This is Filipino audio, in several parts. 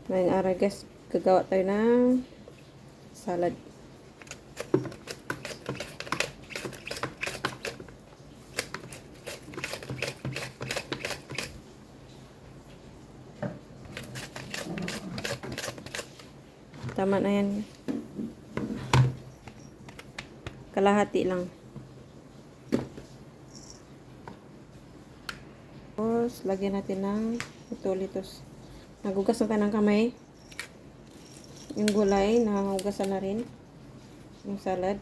Ngayong araw guys, gagawa tayo ng salad. Tama na yan. Kalahati lang. Tapos, lagyan natin ng ito. Nagugas na tayo ng kamay. Yung gulay, nahugasan na rin. Yung salad.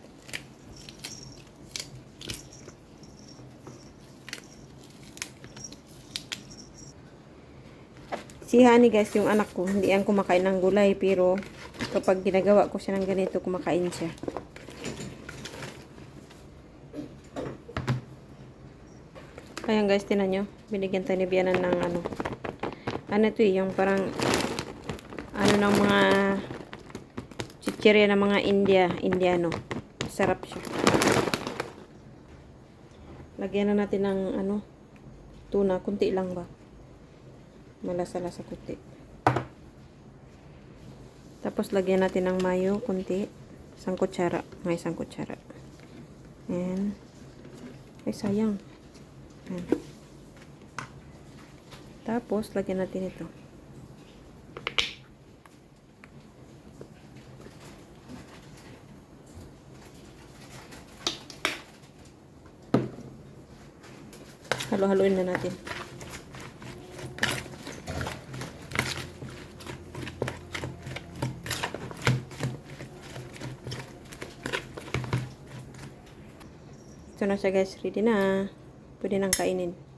Si Honey guys, yung anak ko, hindi yan kumakain ng gulay. Pero, kapag ginagawa ko siya ng ganito, kumakain siya. Ayan guys, tinan nyo. Binigyan tayo ni Bianan ng ano to yung parang ng mga chichirya ng mga Indiano. Sarap siya. Lagyan na natin ng tuna. Kunti lang ba? Malasa-lasa kunti. Tapos lagyan natin ng mayo. Kunti. Isang kutsara. May isang kutsara. Ayan. Ay, sayang. Ayan. Tapos, lagyan natin ito. Halo-haloin na natin. Ito na siya guys. Ready na. Pwede nang kainin.